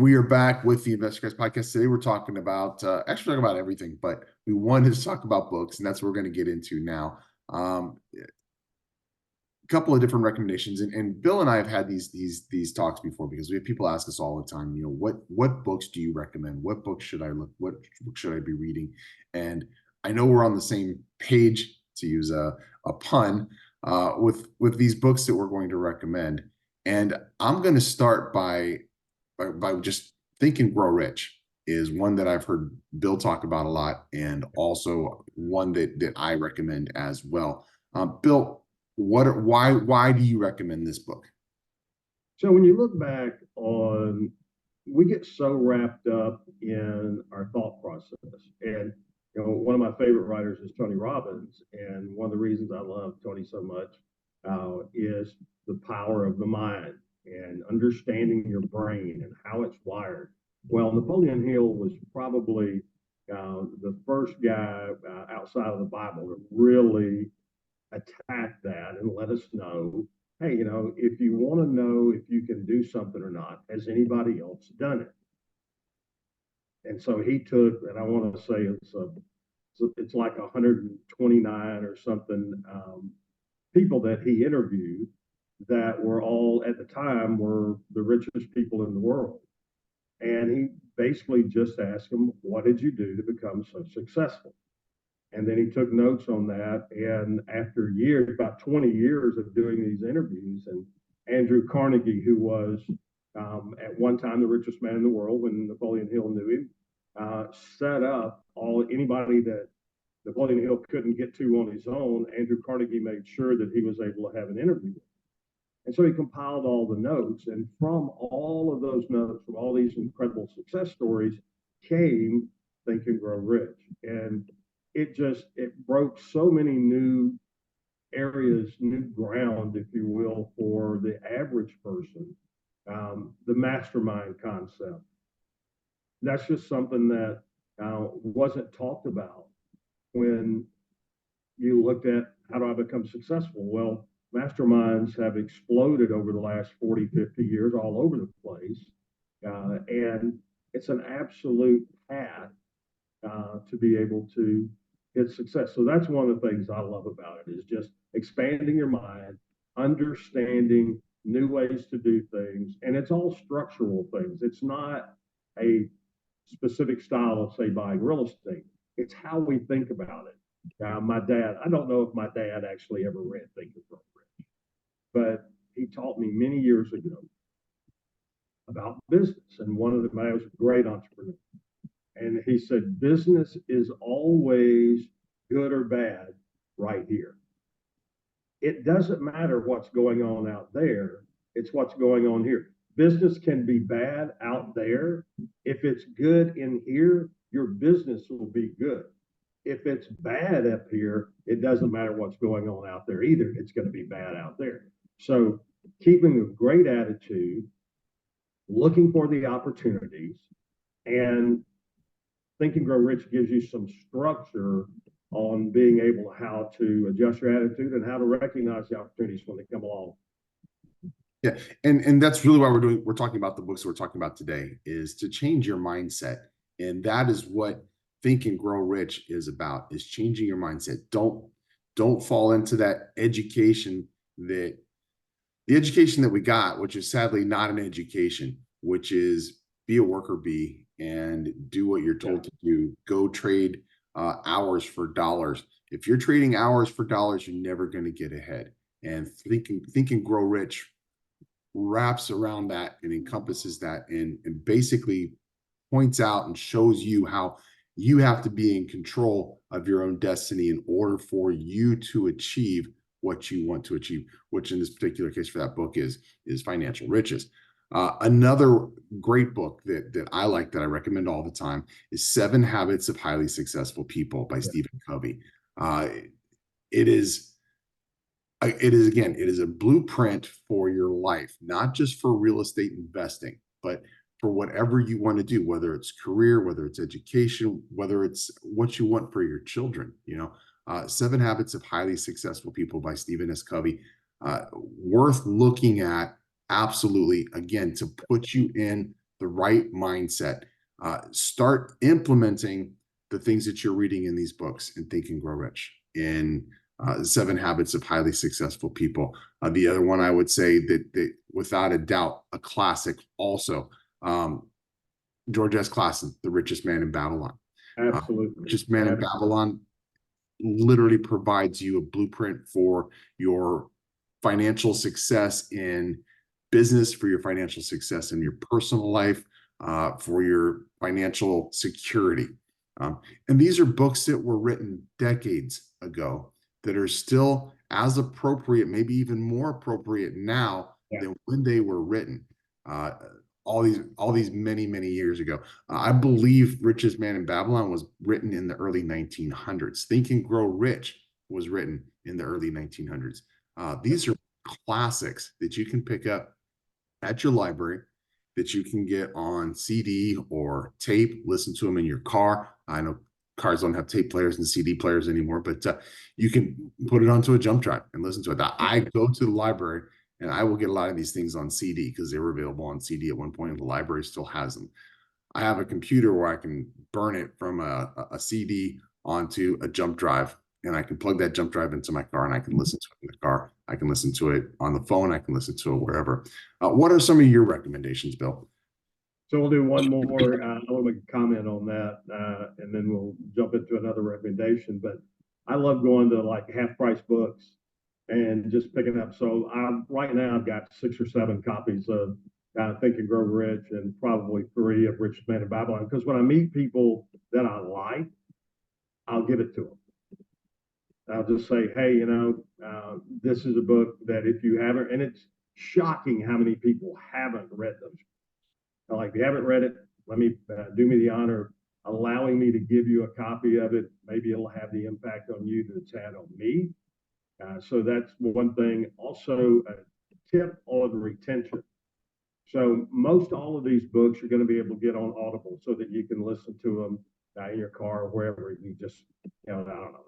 We are back with the Investor Guys podcast. Today we're talking about actually talking about everything, but we wanted to talk about books, and that's what we're going to get into now. A couple of different recommendations, and Bill and I have had these talks before because we have people ask us all the time, what books do you recommend? What books should I look? What books should I be reading? And I know we're on the same page, to use a pun, with these books that we're going to recommend. And I'm going to start by just Think and Grow Rich is one that I've heard Bill talk about a lot, and also one that I recommend as well. Bill, why do you recommend this book? So when you look back on, we get so wrapped up in our thought process. And one of my favorite writers is Tony Robbins, and one of the reasons I love Tony so much is the power of the mind and understanding your brain and how it's wired. Well, Napoleon Hill was probably the first guy outside of the Bible to really attack that and let us know, hey, if you want to know if you can do something or not, has anybody else done it? And so he took, and I want to say it's like 129 or something people that he interviewed that were all at the time were the richest people in the world. And he basically just asked them, what did you do to become so successful? And then he took notes on that. And after years, about 20 years of doing these interviews, and Andrew Carnegie, who was at one time the richest man in the world when Napoleon Hill knew him, set up anybody that Napoleon Hill couldn't get to on his own. Andrew Carnegie made sure that he was able to have an interview. And so he compiled all the notes. And from all of those notes, from all these incredible success stories, came Think and Grow Rich. And it broke so many new areas, new ground, if you will, for the average person. The mastermind concept. That's just something that wasn't talked about when you looked at how do I become successful? Well, masterminds have exploded over the last 40, 50 years all over the place. And it's an absolute path to be able to get success. So that's one of the things I love about it, is just expanding your mind, understanding new ways to do things. And it's all structural things. It's not a specific style of, say, buying real estate. It's how we think about it. My dad, I don't know if my dad actually ever read Think and Grow Rich, but he taught me many years ago about business. And one of the guys was a great entrepreneur. And he said, business is always good or bad right here. It doesn't matter what's going on out there. It's what's going on here. Business can be bad out there. If it's good in here, your business will be good. If it's bad up here, it doesn't matter what's going on out there either. It's going to be bad out there. So keeping a great attitude, looking for the opportunities, and Think and Grow Rich gives you some structure on being able how to adjust your attitude and how to recognize the opportunities when they come along. Yeah, and that's really why we're talking about the books we're talking about today, is to change your mindset. And that is what Think and Grow Rich is about, is changing your mindset. Don't fall into that education, the education that we got, which is sadly not an education, which is be a worker bee and do what you're told to do. Go trade hours for dollars. If you're trading hours for dollars, you're never going to get ahead. And Think and Grow Rich wraps around that and encompasses that, and basically points out and shows you how you have to be in control of your own destiny in order for you to achieve what you want to achieve, which in this particular case for that book is financial riches. Another great book that I like, that I recommend all the time, is 7 Habits of Highly Successful People by Stephen Covey. It is a blueprint for your life, not just for real estate investing, but for whatever you want to do, whether it's career, whether it's education, whether it's what you want for your children. 7 Habits of Highly Successful People by Stephen S. Covey, worth looking at. Absolutely, again, to put you in the right mindset. Start implementing the things that you're reading in these books in Think and Grow Rich, in 7 Habits of Highly Successful People. The other one I would say that without a doubt, a classic also, George S. Clason, The Richest Man in Babylon. Absolutely. Richest Man in Babylon literally provides you a blueprint for your financial success in business, for your financial success in your personal life, for your financial security. And these are books that were written decades ago that are still as appropriate, maybe even more appropriate now than when they were written. All these many years ago. I believe Richest Man in Babylon was written in the early 1900s. Think and Grow Rich was written in the early 1900s. These are classics that you can pick up at your library, that you can get on CD or tape, listen to them in your car. I know cars don't have tape players and CD players anymore, but you can put it onto a jump drive and listen to it. I go to the library and I will get a lot of these things on CD because they were available on CD at one point, and the library still has them. I have a computer where I can burn it from a CD onto a jump drive, and I can plug that jump drive into my car, and I can listen to it in the car. I can listen to it on the phone. I can listen to it wherever. What are some of your recommendations, Bill? So we'll do one more. I want to make a comment on that, and then we'll jump into another recommendation. But I love going to like half price books and just picking up. So right now I've got 6 or 7 copies of Think and Grow Rich, and probably 3 of Richest Man in Babylon. Because when I meet people that I like, I'll give it to them. I'll just say, hey, this is a book that if you haven't, and it's shocking how many people haven't read them. Like, if you haven't read it, let me do me the honor of allowing me to give you a copy of it. Maybe it'll have the impact on you that it's had on me. So that's one thing. Also, a tip on retention. So most all of these books you're going to be able to get on Audible so that you can listen to them in your car or wherever. You just, I don't know.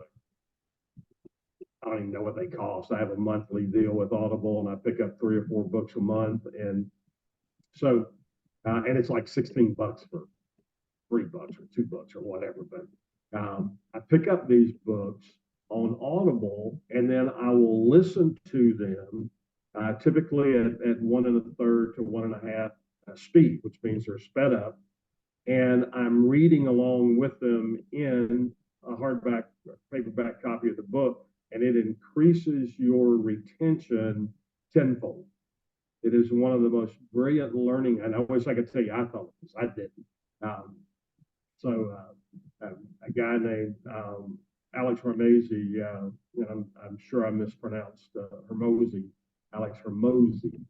I don't even know what they cost. I have a monthly deal with Audible, and I pick up 3 or 4 books a month. And so, and it's like $16 for $3 or $2 or whatever. But I pick up these books on Audible, and then I will listen to them typically at 1 1/3 to 1 1/2 speed, which means they're sped up. And I'm reading along with them in a hardback, paperback copy of the book, and it increases your retention tenfold. It is one of the most brilliant learning, and I wish I could tell you I thought this. I didn't. A guy named Alex Hormozi, and I'm sure I mispronounced Hormozi, Alex Hormozi,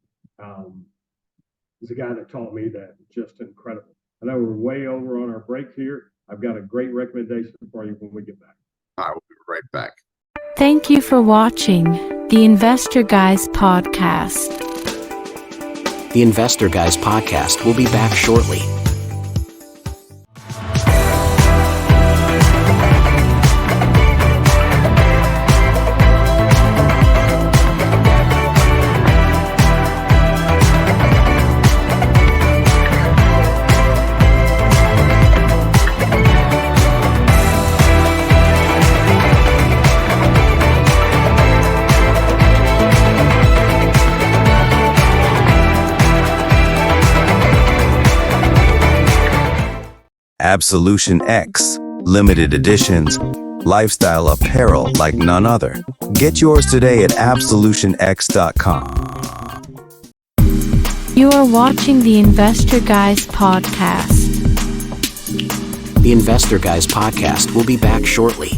is a guy that taught me that. Just incredible. I know we're way over on our break here. I've got a great recommendation for you when we get back. I will be right back. Thank you for watching the Investor Guys podcast. The Investor Guys podcast will be back shortly. Absolution X, limited editions, lifestyle apparel like none other. Get yours today at absolutionx.com. You are watching the Investor Guys podcast. The Investor Guys podcast will be back shortly.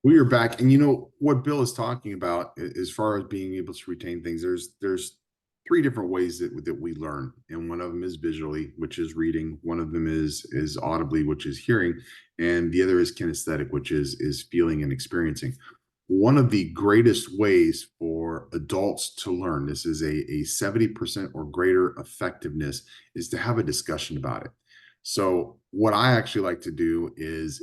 We are back, and what Bill is talking about as far as being able to retain things. There's 3 different ways that we learn, and one of them is visually, which is reading. One of them is audibly, which is hearing, and the other is kinesthetic, which is feeling and experiencing. One of the greatest ways for adults to learn, this is a 70% or greater effectiveness, is to have a discussion about it. So what I actually like to do is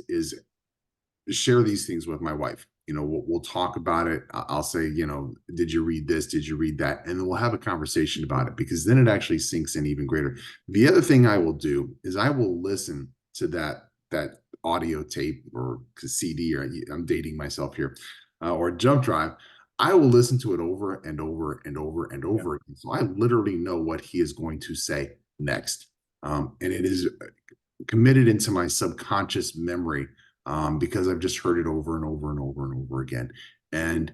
share these things with my wife. we'll talk about it. I'll say, did you read this? Did you read that? And then we'll have a conversation about it, because then it actually sinks in even greater. The other thing I will do is I will listen to that audio tape or CD, or I'm dating myself here, or jump drive. I will listen to it over and over and over and over again. So I literally know what he is going to say next. And it is committed into my subconscious memory, because I've just heard it over and over and over and over again. And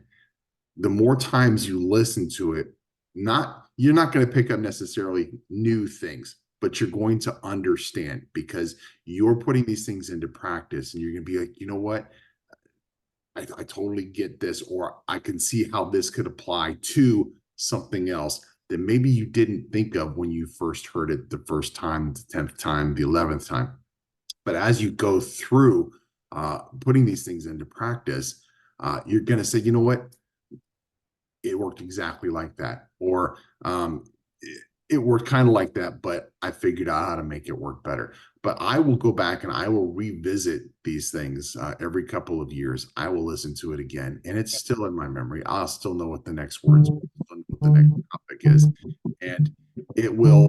the more times you listen to it, you're not going to pick up necessarily new things, but you're going to understand, because you're putting these things into practice, and you're going to be like, you know what? I totally get this, or I can see how this could apply to something else that maybe you didn't think of when you first heard it the first time, the 10th time, the 11th time. But as you go through putting these things into practice, you're going to say, you know what? It worked exactly like that. Or it worked kind of like that, but I figured out how to make it work better. But I will go back and I will revisit these things every couple of years. I will listen to it again, and it's still in my memory. I'll still know what the next words, what the next topic is, and it will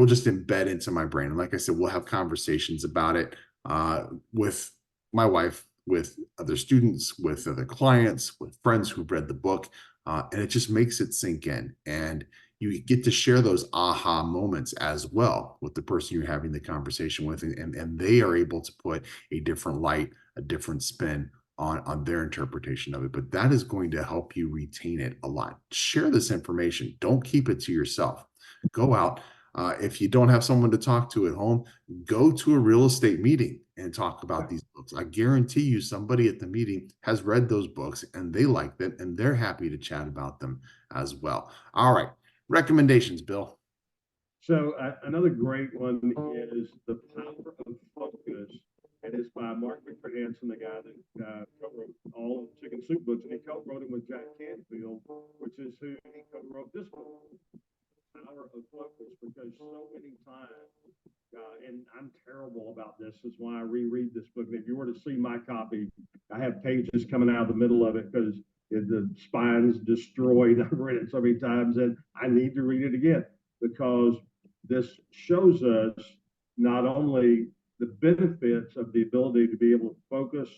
just embed into my brain. And like I said, we'll have conversations about it with my wife, with other students, with other clients, with friends who've read the book, and it just makes it sink in. And you get to share those aha moments as well with the person you're having the conversation with, and they are able to put a different light, a different spin on their interpretation of it. But that is going to help you retain it a lot. Share this information. Don't keep it to yourself. Go out. If you don't have someone to talk to at home, go to a real estate meeting and talk about these books. I guarantee you somebody at the meeting has read those books and they like them, and they're happy to chat about them as well. All right. Recommendations, Bill. So another great one is The Power of Focus, and it's by Mark Victor Hansen, the guy that co-wrote all of the Chicken Soup books, and he co-wrote them with Jack Canfield, which is who he co-wrote this book, Power of Focus, because so many times, and I'm terrible about this, is why I reread this book. And if you were to see my copy, I have pages coming out of the middle of it because the spine's destroyed. I've read it so many times, and I need to read it again, because this shows us not only the benefits of the ability to be able to focus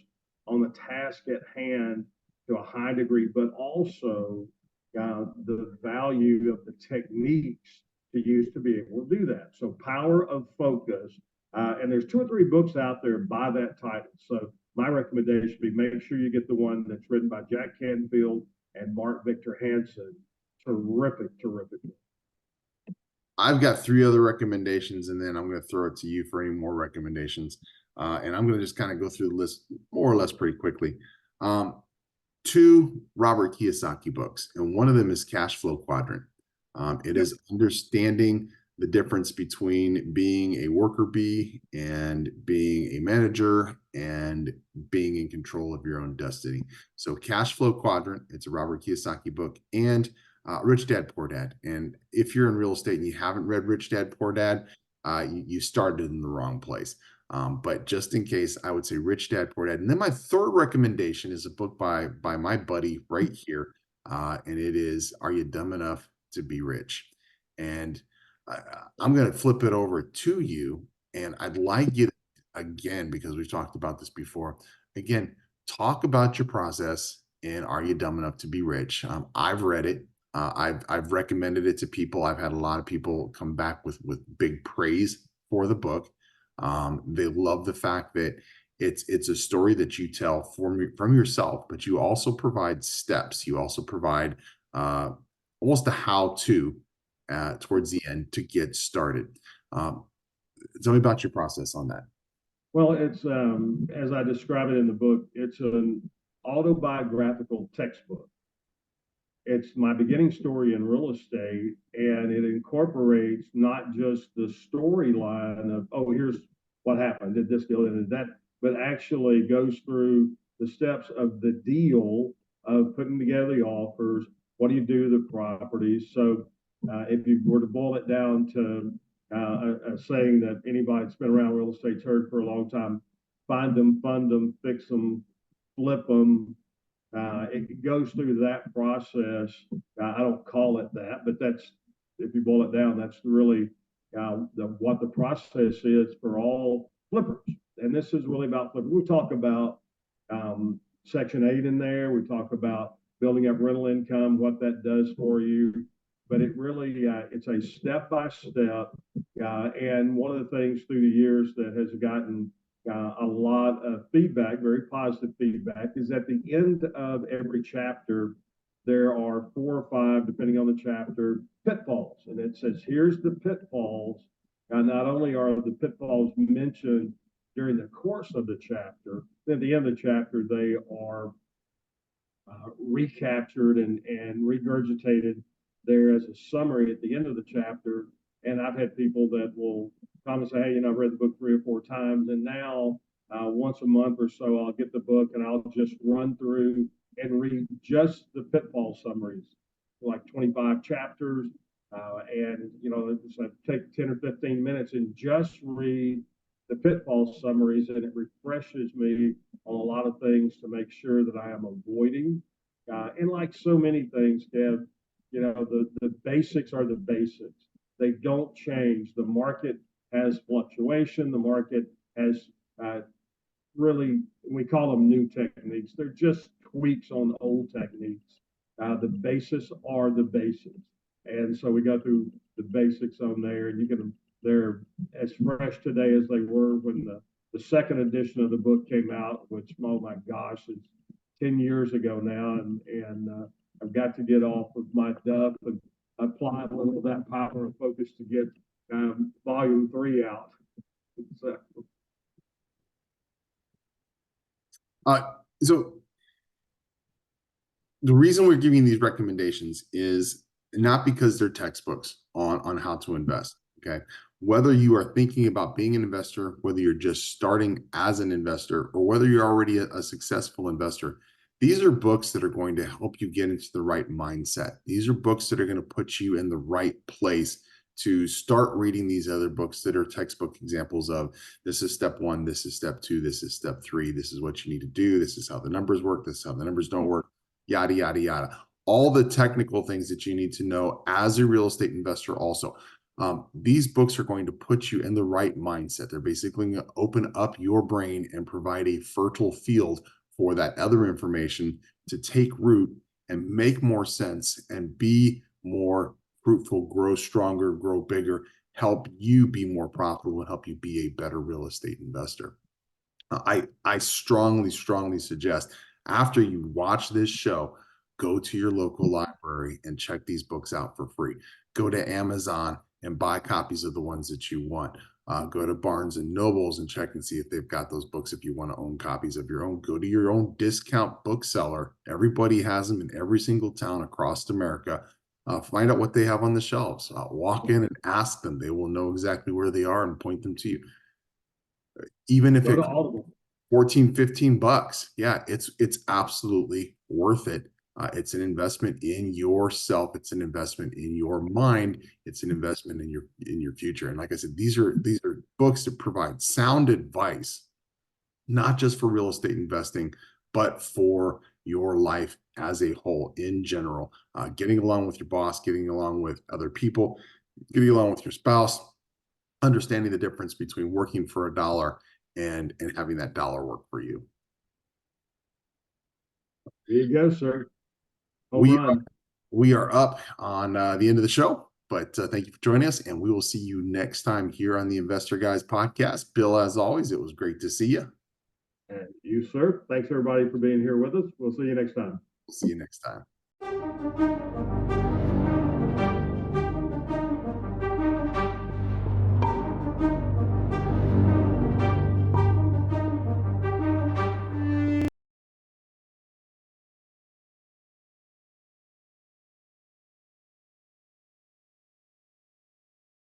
on the task at hand to a high degree, but also the value of the techniques to use to be able to do that. So Power of Focus, and there's 2 or 3 books out there by that title. So my recommendation would be make sure you get the one that's written by Jack Canfield and Mark Victor Hansen. Terrific. I've got 3 other recommendations, and then I'm going to throw it to you for any more recommendations. And I'm going to just kind of go through the list more or less pretty quickly. 2 Robert Kiyosaki books, and one of them is Cash Flow Quadrant. It is understanding the difference between being a worker bee and being a manager and being in control of your own destiny. So Cash Flow Quadrant, it's a Robert Kiyosaki book, and Rich Dad Poor Dad. And if you're in real estate and you haven't read Rich Dad Poor Dad, you started in the wrong place. But just in case, I would say Rich Dad Poor Dad. And then my third recommendation is a book by my buddy right here, and it is Are You Dumb Enough to Be Rich? And I'm going to flip it over to you, and I'd like you to, again, because we've talked about this before, again, talk about your process in Are You Dumb Enough to Be Rich? I've read it. I've recommended it to people. I've had a lot of people come back with big praise for the book. They love the fact that it's a story that you tell from yourself, but you also provide steps. You also provide almost a how-to towards the end to get started. Tell me about your process on that. Well, it's as I describe it in the book, it's an autobiographical textbook. It's my beginning story in real estate, and it incorporates not just the storyline of, oh, here's what happened, did this deal, did that, but actually goes through the steps of the deal, of putting together the offers, what do you do to the properties. So if you were to boil it down to a saying that anybody that's been around real estate's heard for a long time, find them, fund them, fix them, flip them. It goes through that process. I don't call it that, but that's, if you boil it down, that's really what the process is for all flippers. And this is really about flippers. We talk about Section 8 in there. We talk about building up rental income, what that does for you. But it really, it's a step-by-step. And one of the things through the years that has gotten a lot of feedback, very positive feedback, is at the end of every chapter, there are 4 or 5, depending on the chapter, pitfalls. And it says, here's the pitfalls. Not only are the pitfalls mentioned during the course of the chapter, at the end of the chapter, they are recaptured and regurgitated there as a summary at the end of the chapter. And I've had people that will come and say, hey, I've read the book 3 or 4 times, and now once a month or so, I'll get the book and I'll just run through and read just the pitfall summaries, like 25 chapters. And, it's like take 10 or 15 minutes and just read the pitfall summaries, and it refreshes me on a lot of things to make sure that I am avoiding. And like so many things, Kev, the basics are the basics. They don't change. The market has fluctuation. The market has really, we call them new techniques. They're just tweaks on old techniques. The basis are the basics. And so we go through the basics on there, and they're as fresh today as they were when the second edition of the book came out, which, oh my gosh, it's 10 years ago now. And I've got to get off of my duff and apply a little of that power and focus to get volume 3 out. So the reason we're giving these recommendations is not because they're textbooks on how to invest. Okay. Whether you are thinking about being an investor, whether you're just starting as an investor, or whether you're already a successful investor, these are books that are going to help you get into the right mindset. These are books that are going to put you in the right place to start reading these other books that are textbook examples of, this is step 1, this is step 2, this is step 3, this is what you need to do, this is how the numbers work, this is how the numbers don't work, yada, yada, yada. All the technical things that you need to know as a real estate investor also. These books are going to put you in the right mindset. They're basically going to open up your brain and provide a fertile field for that other information to take root and make more sense and be more fruitful, grow stronger, grow bigger, help you be more profitable, and help you be a better real estate investor. I strongly suggest, after you watch this show, go to your local library and check these books out for free. Go to Amazon and buy copies of the ones that you want. Go to Barnes and Nobles and check and see if they've got those books. If you want to own copies of your own, go to your own discount bookseller. Everybody has them in every single town across America. Find out what they have on the shelves. Walk in and ask them. They will know exactly where they are and point them to you. Even if it's 14, 15 bucks. Yeah, it's absolutely worth it. It's an investment in yourself. It's an investment in your mind. It's an investment in your future. And like I said, these are books that provide sound advice, not just for real estate investing, but for your life as a whole in general. Getting along with your boss, getting along with other people, getting along with your spouse, understanding the difference between working for $1 and having that dollar work for you. There you go, sir. We are up on the end of the show, but thank you for joining us, and we will see you next time here on the Investor Guys podcast. Bill, as always, it was great to see you. And you, sir. Thanks, everybody, for being here with us. We'll see you next time. We'll see you next time.